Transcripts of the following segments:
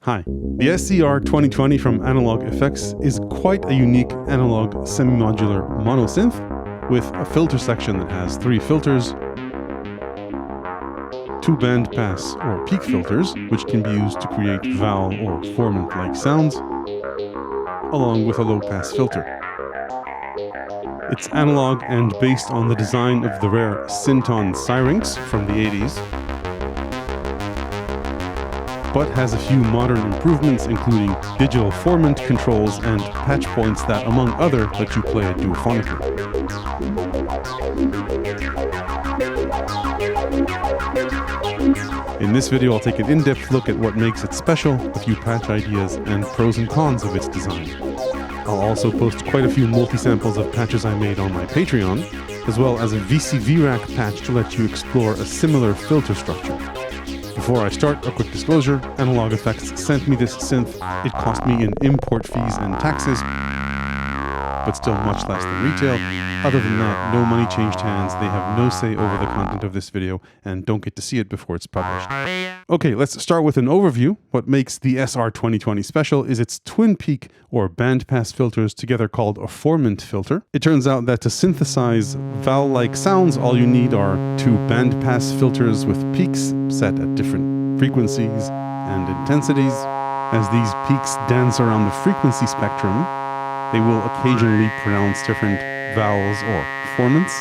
Hi. The SER-2020 from AnalogFX is quite a unique analog semi-modular monosynth with a filter section that has 3 filters, 2 bandpass or peak filters, which can be used to create vowel or formant-like sounds, along with a low-pass filter. It's analog and based on the design of the rare Synton Syrinx from the 80s, but has a few modern improvements including digital formant controls and patch points that, among other, let you play it duophonically. In this video, I'll take an in-depth look at what makes it special, a few patch ideas, and pros and cons of its design. I'll also post quite a few multi-samples of patches I made on my Patreon, as well as a VCV rack patch to let you explore a similar filter structure. Before I start, a quick disclosure, AnalogFX sent me this synth. It cost me in import fees and taxes, but still much less than retail. Other than that, no money changed hands, they have no say over the content of this video, and don't get to see it before it's published. Okay, let's start with an overview. What makes the SR-2020 special is its twin peak or bandpass filters, together called a Formant filter. It turns out that to synthesize vowel-like sounds, all you need are 2 bandpass filters with peaks set at different frequencies and intensities. As these peaks dance around the frequency spectrum, they will occasionally pronounce different vowels or formants.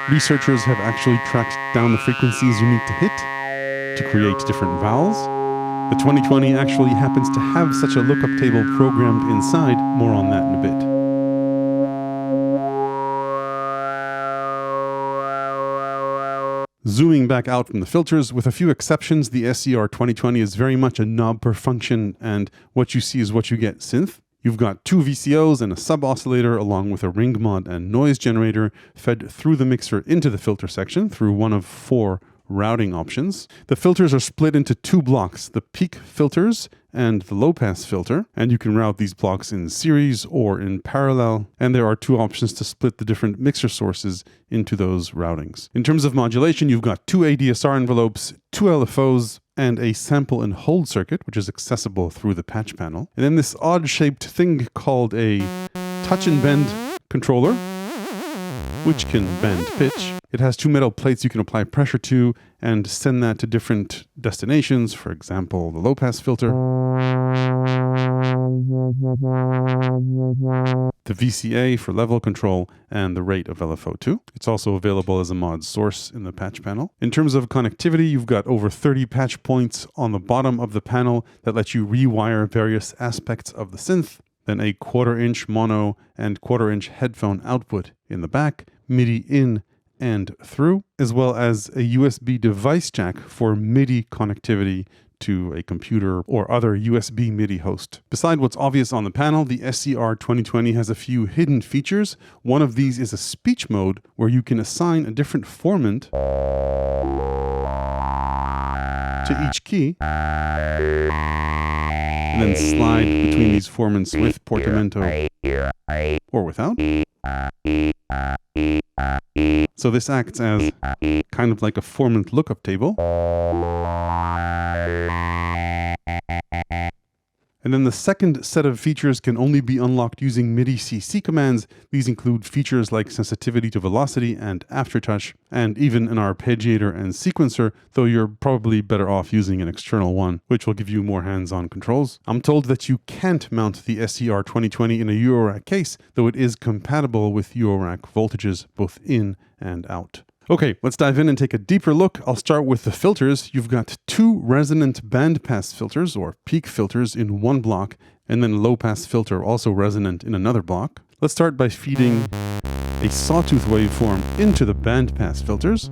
Researchers have actually tracked down the frequencies you need to hit to create different vowels. The 2020 actually happens to have such a lookup table programmed inside. More on that in a bit. Zooming back out from the filters, with a few exceptions, the SER-2020 is very much a knob per function, and what you see is what you get synth. You've got 2 VCOs and a sub-oscillator along with a ring mod and noise generator fed through the mixer into the filter section through one of 4 routing options. The filters are split into 2 blocks, the peak filters and the low-pass filter, and you can route these blocks in series or in parallel, and there are 2 options to split the different mixer sources into those routings. In terms of modulation, you've got 2 ADSR envelopes, 2 LFOs, and a sample and hold circuit, which is accessible through the patch panel. And then this odd-shaped thing called a touch and bend controller, which can bend pitch. It has 2 metal plates you can apply pressure to and send that to different destinations, for example, the low-pass filter, the VCA for level control, and the rate of LFO2. It's also available as a mod source in the patch panel. In terms of connectivity, you've got over 30 patch points on the bottom of the panel that let you rewire various aspects of the synth, then a 1/4-inch mono and 1/4-inch headphone output in the back, MIDI in and through, as well as a USB device jack for MIDI connectivity to a computer or other USB MIDI host. Beside what's obvious on the panel, the SER-2020 has a few hidden features. One of these is a speech mode where you can assign a different formant to each key, and then slide between these formants with portamento or without. So this acts as kind of like a formant lookup table. And then the second set of features can only be unlocked using MIDI CC commands. These include features like sensitivity to velocity and aftertouch, and even an arpeggiator and sequencer, though you're probably better off using an external one, which will give you more hands-on controls. I'm told that you can't mount the SER-2020 in a Eurorack case, though it is compatible with Eurorack voltages both in and out. Okay, let's dive in and take a deeper look. I'll start with the filters. You've got 2 resonant bandpass filters, or peak filters, in one block, and then a low-pass filter, also resonant, in another block. Let's start by feeding a sawtooth waveform into the bandpass filters.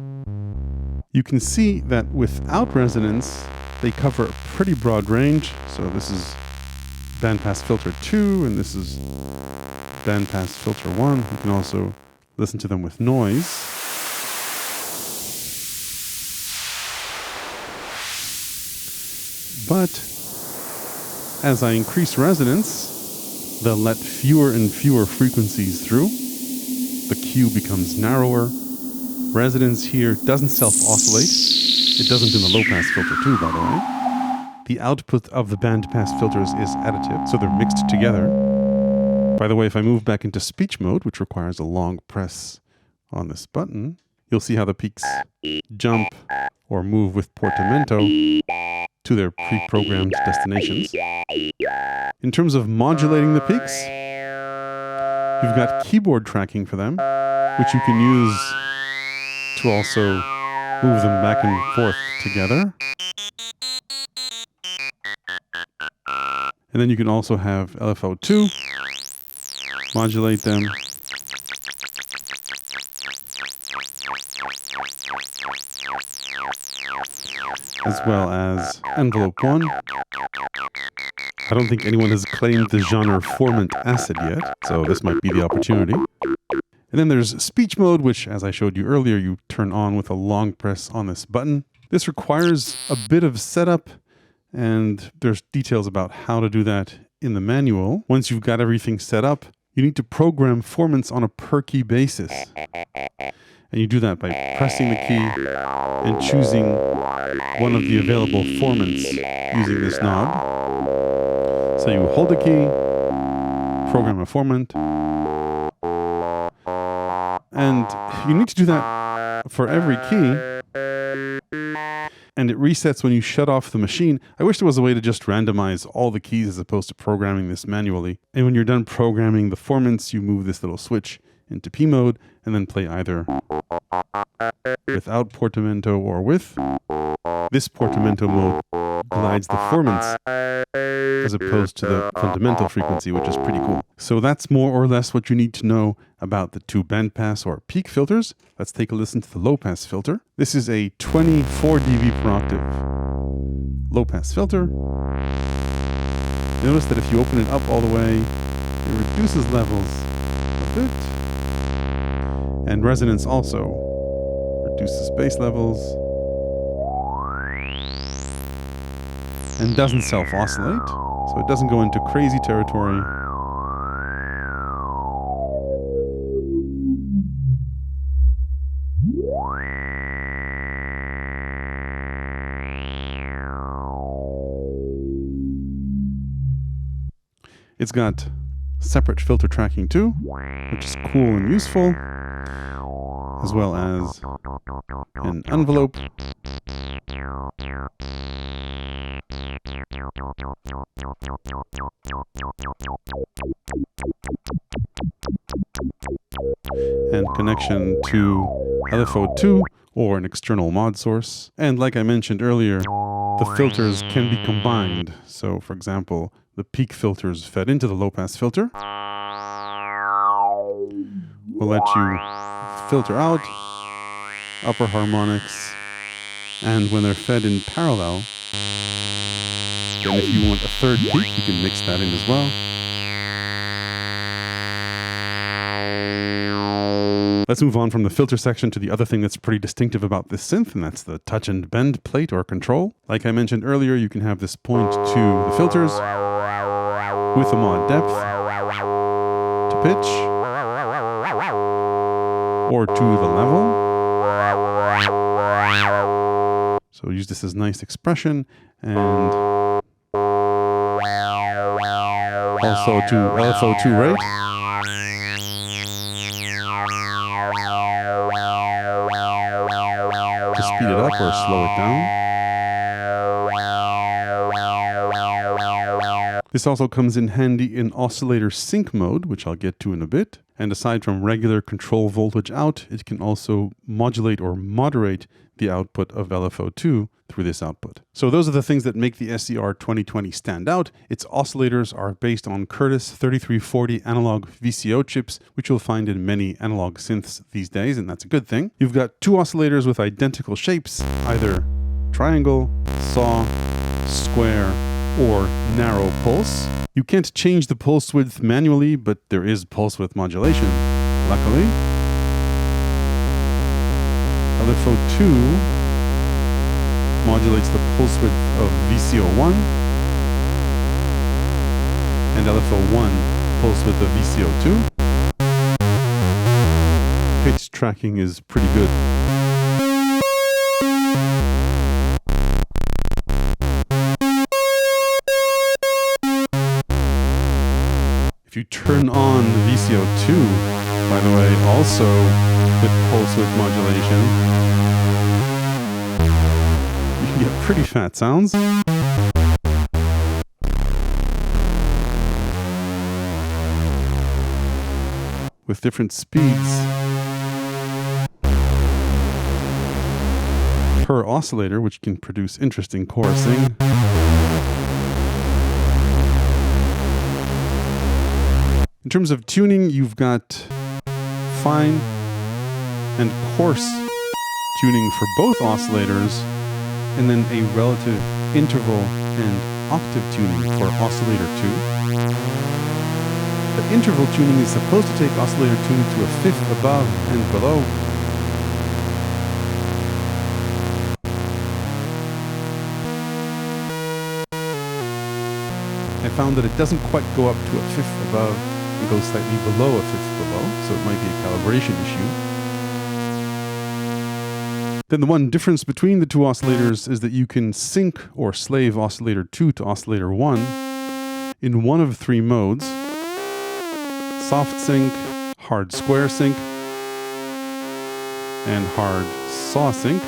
You can see that without resonance, they cover a pretty broad range. So this is bandpass filter 2, and this is bandpass filter 1. You can also listen to them with noise. But as I increase resonance, they'll let fewer and fewer frequencies through. The Q becomes narrower. Resonance here doesn't self-oscillate. It doesn't in the low-pass filter too, by the way. the output of the bandpass filters is additive, so they're mixed together. By the way, if I move back into speech mode, which requires a long press on this button, you'll see how the peaks jump or move with portamento to their pre-programmed destinations. In terms of modulating the peaks, you've got keyboard tracking for them, which you can use to also move them back and forth together. And then you can also have LFO2 modulate them. As well as envelope 1. I don't think anyone has claimed the genre Formant acid yet, so this might be the opportunity. And then there's speech mode, which, as I showed you earlier, you turn on with a long press on this button. This requires a bit of setup, and there's details about how to do that in the manual. Once you've got everything set up, you need to program formants on a per key basis. And you do that by pressing the key and choosing one of the available formants using this knob. So you hold the key, program a formant, and you need to do that for every key. And it resets when you shut off the machine. I wish there was a way to just randomize all the keys as opposed to programming this manually. And when you're done programming the formants, you move this little switch into P mode and then play either without portamento or with. This portamento mode glides the formants as opposed to the fundamental frequency, which is pretty cool. So that's more or less what you need to know about the two bandpass or peak filters. Let's take a listen to the low pass filter. This is a 24 dB per octave low pass filter. Notice that if you open it up all the way, it reduces levels a bit. And resonance also reduces bass levels and doesn't self-oscillate, so it doesn't go into crazy territory. It's got separate filter tracking too, which is cool and useful, as well as an envelope. And connection to LFO2 or an external mod source. And like I mentioned earlier, the filters can be combined. So for example, the peak filters fed into the low pass filter will let you filter out upper harmonics, and when they're fed in parallel, then if you want a third peak, you can mix that in as well. Let's move on from the filter section to the other thing that's pretty distinctive about this synth, and that's the touch and bend plate or control. Like I mentioned earlier, you can have this point to the filters with a mod depth, to pitch, or to the level. So use this as nice expression, and also to LFO2 rate. To speed it up or slow it down. This also comes in handy in oscillator sync mode, which I'll get to in a bit. And aside from regular control voltage out, it can also modulate or moderate the output of LFO2 through this output. So those are the things that make the SER-2020 stand out. Its oscillators are based on Curtis 3340 analog VCO chips, which you'll find in many analog synths these days, and that's a good thing. You've got two oscillators with identical shapes, either triangle, saw, square, or narrow pulse. You can't change the pulse width manually, but there is pulse width modulation, luckily. LFO2 modulates the pulse width of VCO1, and LFO1 pulse width of VCO2. Pitch tracking is pretty good. If you turn on the VCO2, by the way, also with pulse width modulation, you can get pretty fat sounds. With different speeds per oscillator, which can produce interesting chorusing. In terms of tuning, you've got fine and coarse tuning for both oscillators, and then a relative interval and octave tuning for oscillator 2. The interval tuning is supposed to take oscillator 2 to a fifth above and below. I found that it doesn't quite go up to a fifth above. It goes slightly below a fifth below, so it might be a calibration issue. Then the one difference between the two oscillators is that you can sync or slave oscillator 2 to oscillator 1 in one of three modes: soft sync, hard square sync, and hard saw sync.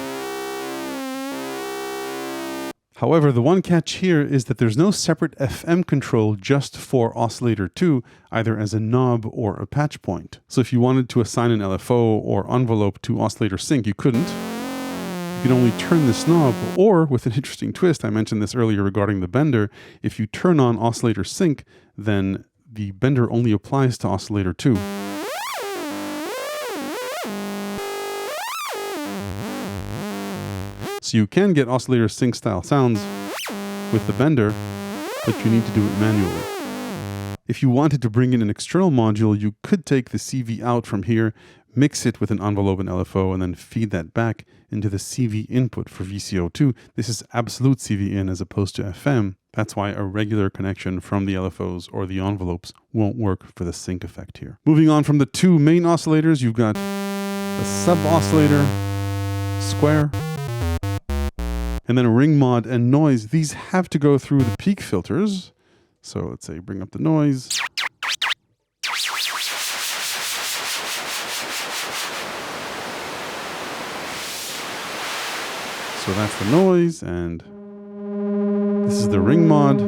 However, the one catch here is that there's no separate FM control just for oscillator 2, either as a knob or a patch point. So if you wanted to assign an LFO or envelope to oscillator sync, you couldn't. You can only turn this knob, or with an interesting twist, I mentioned this earlier regarding the bender, if you turn on oscillator sync, then the bender only applies to oscillator 2. So you can get oscillator sync style sounds with the bender, but you need to do it manually. If you wanted to bring in an external module, you could take the CV out from here, mix it with an envelope and LFO, and then feed that back into the CV input for VCO2. This is absolute CV in as opposed to FM. That's why a regular connection from the LFOs or the envelopes won't work for the sync effect here. Moving on from the two main oscillators, you've got a sub-oscillator, square, and then a ring mod and noise. These have to go through the peak filters. So let's say bring up the noise. So that's the noise, and this is the ring mod.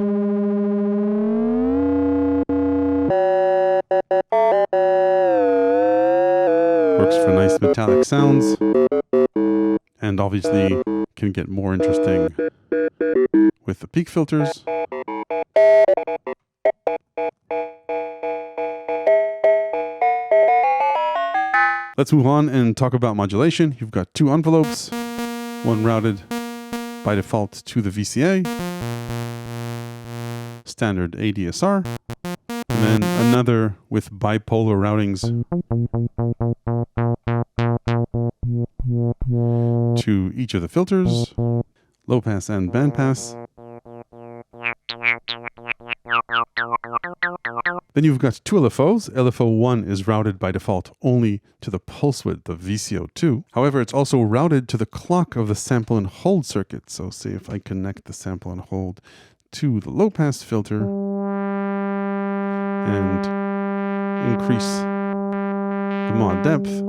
Works for nice metallic sounds, and obviously can get more interesting with the peak filters. Let's move on and talk about modulation. You've got two envelopes, one routed by default to the VCA, standard ADSR, and then another with bipolar routings to each of the filters, low pass and band pass. Then you've got two LFOs. LFO 1 is routed by default only to the pulse width of VCO2. However, it's also routed to the clock of the sample and hold circuit. So say if I connect the sample and hold to the low pass filter and increase the mod depth,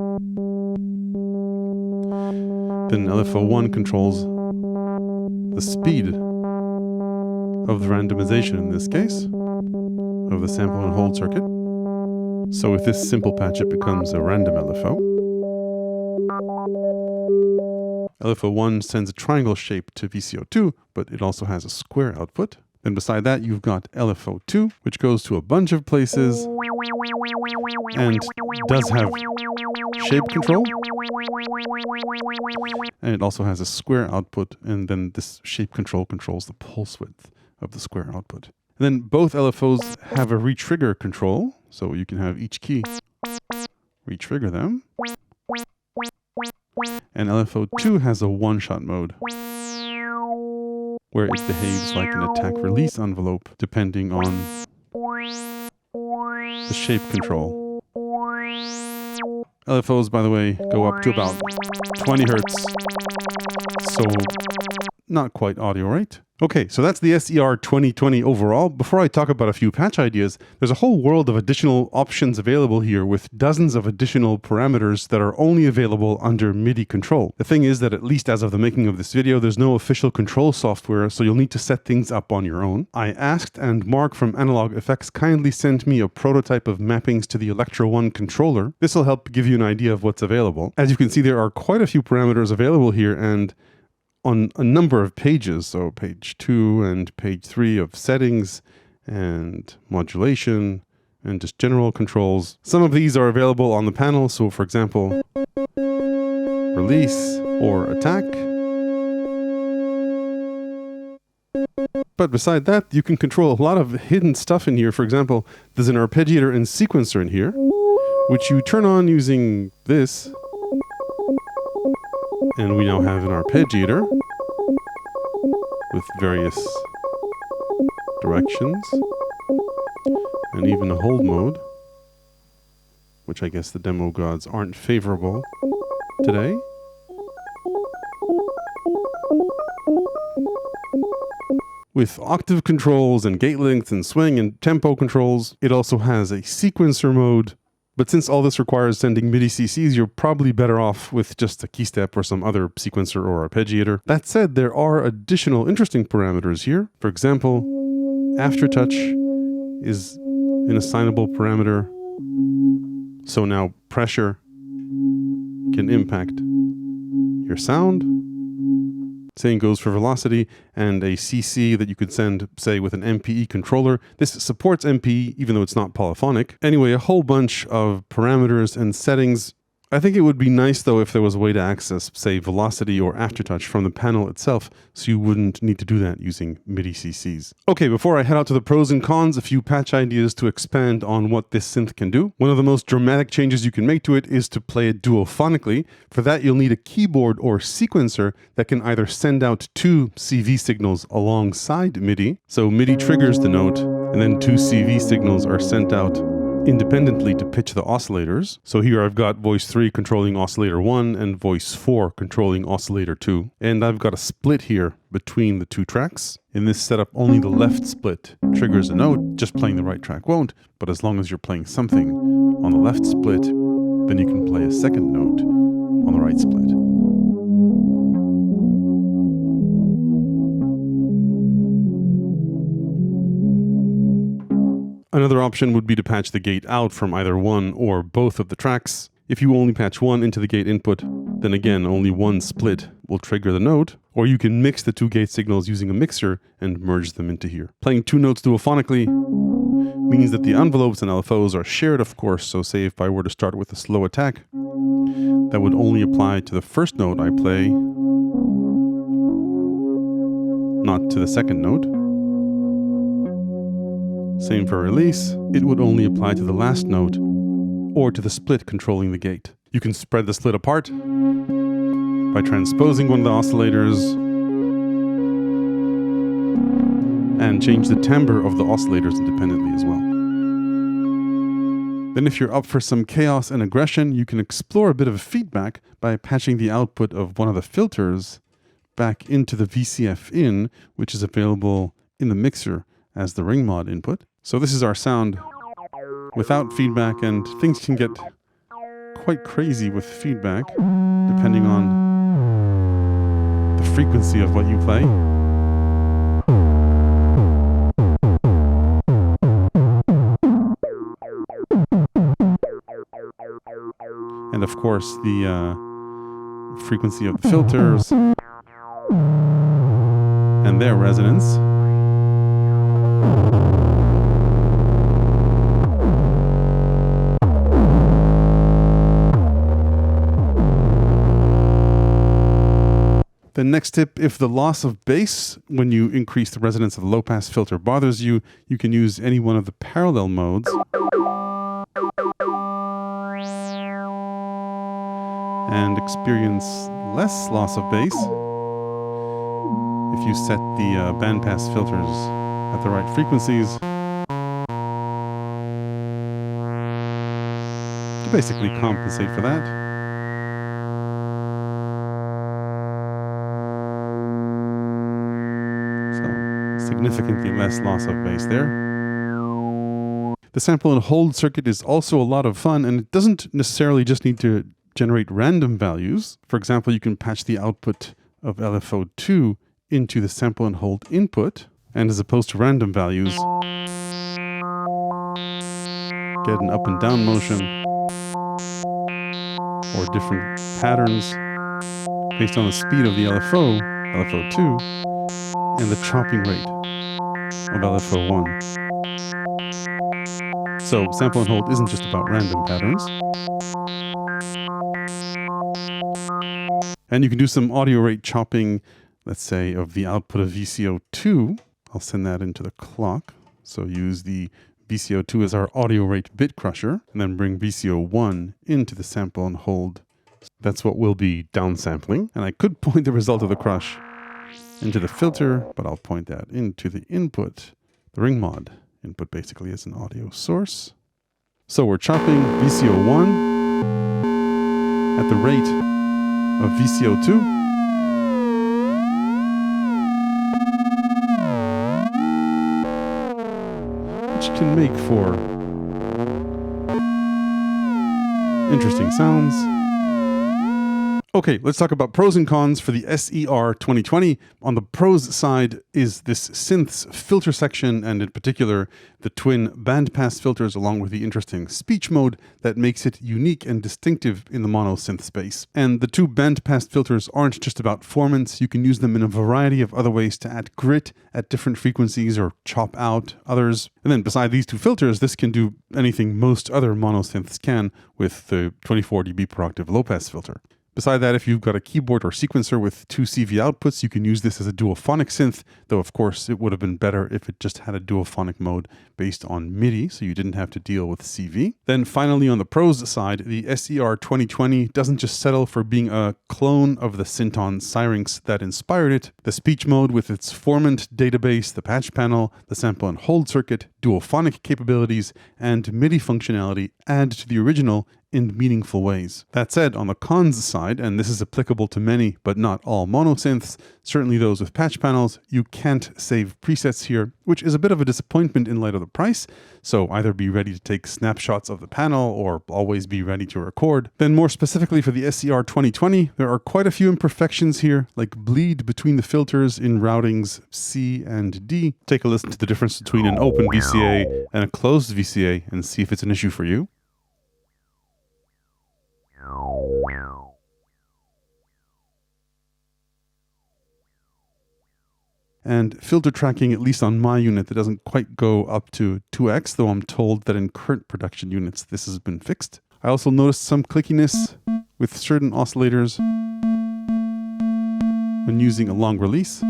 then LFO 1 controls the speed of the randomization in this case, of the sample and hold circuit. So with this simple patch, it becomes a random LFO. LFO 1 sends a triangle shape to VCO2, but it also has a square output. Then beside that, you've got LFO 2, which goes to a bunch of places and does have shape control. And it also has a square output, and then this shape control controls the pulse width of the square output. And then both LFOs have a retrigger control, so you can have each key retrigger them. And LFO 2 has a one-shot mode, where it behaves like an attack-release envelope, depending on the shape control. LFOs, by the way, go up to about 20 Hertz, so not quite audio rate. Okay, so that's the SER-2020 overall. Before I talk about a few patch ideas, there's a whole world of additional options available here with dozens of additional parameters that are only available under MIDI control. The thing is that at least as of the making of this video, there's no official control software, so you'll need to set things up on your own. I asked, and Mark from AnalogFX kindly sent me a prototype of mappings to the Electro 1 controller. This will help give you an idea of what's available. As you can see, there are quite a few parameters available here, and on a number of pages, so page 2 and page 3 of settings and modulation and just general controls. Some of these are available on the panel, so for example, release or attack. But beside that, you can control a lot of hidden stuff in here. For example, there's an arpeggiator and sequencer in here, which you turn on using this. And we now have an arpeggiator with various directions and even a hold mode, which I guess the demo gods aren't favorable today. With octave controls and gate length and swing and tempo controls, it also has a sequencer mode. But since all this requires sending MIDI CCs, you're probably better off with just a Keystep or some other sequencer or arpeggiator. That said, there are additional interesting parameters here. For example, aftertouch is an assignable parameter. So now pressure can impact your sound. Same goes for velocity, and a CC that you could send, say, with an MPE controller. This supports MPE, even though it's not polyphonic. Anyway, a whole bunch of parameters and settings. I think it would be nice, though, if there was a way to access, say, velocity or aftertouch from the panel itself, so you wouldn't need to do that using MIDI CCs. Okay, before I head out to the pros and cons, a few patch ideas to expand on what this synth can do. One of the most dramatic changes you can make to it is to play it duophonically. For that, you'll need a keyboard or sequencer that can either send out 2 CV signals alongside MIDI. So MIDI triggers the note, and then 2 CV signals are sent out independently to pitch the oscillators. So here I've got voice 3 controlling oscillator 1 and voice 4 controlling oscillator 2. And I've got a split here between the 2 tracks. In this setup, only the left split triggers a note, just playing the right track won't. But as long as you're playing something on the left split, then you can play a second note on the right split. Another option would be to patch the gate out from either one or both of the tracks. If you only patch one into the gate input, then again, only one split will trigger the note, or you can mix the 2 gate signals using a mixer and merge them into here. Playing 2 notes duophonically means that the envelopes and LFOs are shared, of course, so say if I were to start with a slow attack, that would only apply to the first note I play, not to the second note. Same for release, it would only apply to the last note or to the split controlling the gate. You can spread the split apart by transposing one of the oscillators and change the timbre of the oscillators independently as well. Then if you're up for some chaos and aggression, you can explore a bit of feedback by patching the output of one of the filters back into the VCF in, which is available in the mixer as the ring mod input. So this is our sound without feedback, and things can get quite crazy with feedback depending on the frequency of what you play. And of course the frequency of the filters and their resonance. The next tip, if the loss of bass when you increase the resonance of the low-pass filter bothers you, you can use any one of the parallel modes and experience less loss of bass if you set the bandpass filters at the right frequencies to basically compensate for that. So significantly less loss of bass there. The sample and hold circuit is also a lot of fun, and it doesn't necessarily just need to generate random values. For example, you can patch the output of LFO2 into the sample and hold input, and as opposed to random values, get an up and down motion or different patterns based on the speed of the LFO2, and the chopping rate of LFO1. So sample and hold isn't just about random patterns. And you can do some audio rate chopping, let's say, of the output of VCO2. I'll send that into the clock. So use the VCO2 as our audio rate bit crusher, and then bring VCO1 into the sample and hold. That's what we'll be downsampling. And I could point the result of the crush into the filter, but I'll point that into the input, the ring mod input basically as an audio source. So we're chopping VCO1 at the rate of VCO2. Which can make for interesting sounds. Okay, let's talk about pros and cons for the SER-2020. On the pros side is this synths filter section, and in particular, the twin bandpass filters along with the interesting speech mode that makes it unique and distinctive in the mono synth space. And the two bandpass filters aren't just about formants. You can use them in a variety of other ways to add grit at different frequencies or chop out others. And then beside these two filters, this can do anything most other mono synths can with the 24 dB per octave low pass filter. Beside that, if you've got a keyboard or sequencer with two CV outputs, you can use this as a duophonic synth, though of course it would have been better if it just had a duophonic mode based on MIDI, so you didn't have to deal with CV. Then finally on the pros side, the SER-2020 doesn't just settle for being a clone of the Synton Syrinx that inspired it. The speech mode with its Formant database, the patch panel, the sample and hold circuit, duophonic capabilities, and MIDI functionality add to the original in meaningful ways. That said, on the cons side, and this is applicable to many but not all monosynths, certainly those with patch panels, you can't save presets here, which is a bit of a disappointment in light of the price, so either be ready to take snapshots of the panel or always be ready to record. Then more specifically for the SER-2020, there are quite a few imperfections here, like bleed between the filters in routings C and D. Take a listen to the difference between an open VCA and a closed VCA and see if it's an issue for you. And filter tracking, at least on my unit, that doesn't quite go up to 2x, though I'm told that in current production units this has been fixed. I also noticed some clickiness with certain oscillators when using a long release.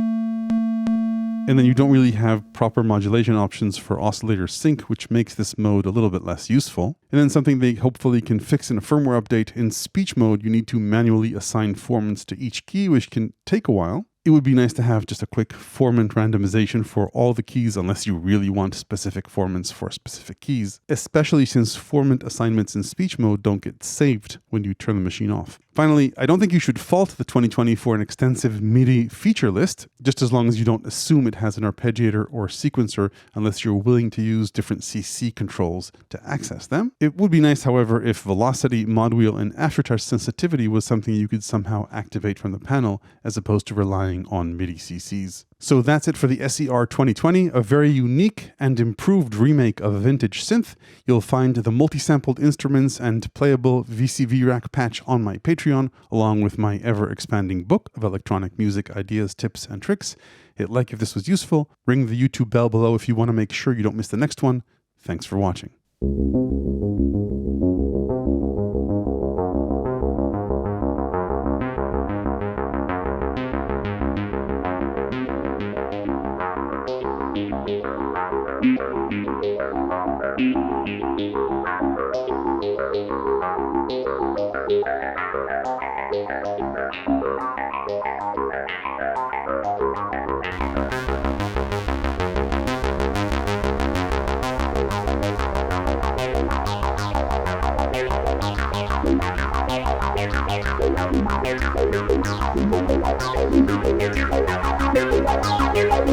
And then you don't really have proper modulation options for oscillator sync, which makes this mode a little bit less useful. And then something they hopefully can fix in a firmware update, in speech mode, you need to manually assign formants to each key, which can take a while. It would be nice to have just a quick formant randomization for all the keys unless you really want specific formants for specific keys, especially since formant assignments in speech mode don't get saved when you turn the machine off. Finally, I don't think you should fault the 2020 for an extensive MIDI feature list, just as long as you don't assume it has an arpeggiator or sequencer unless you're willing to use different CC controls to access them. It would be nice, however, if velocity, mod wheel, and aftertouch sensitivity was something you could somehow activate from the panel as opposed to relying on MIDI CCs. So that's it for the SER-2020, a very unique and improved remake of a vintage synth. You'll find the multi-sampled instruments and playable VCV rack patch on my Patreon, along with my ever-expanding book of electronic music ideas, tips, and tricks. Hit like if this was useful, ring the YouTube bell below if you want to make sure you don't miss the next one. Thanks for watching.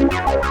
Thank you.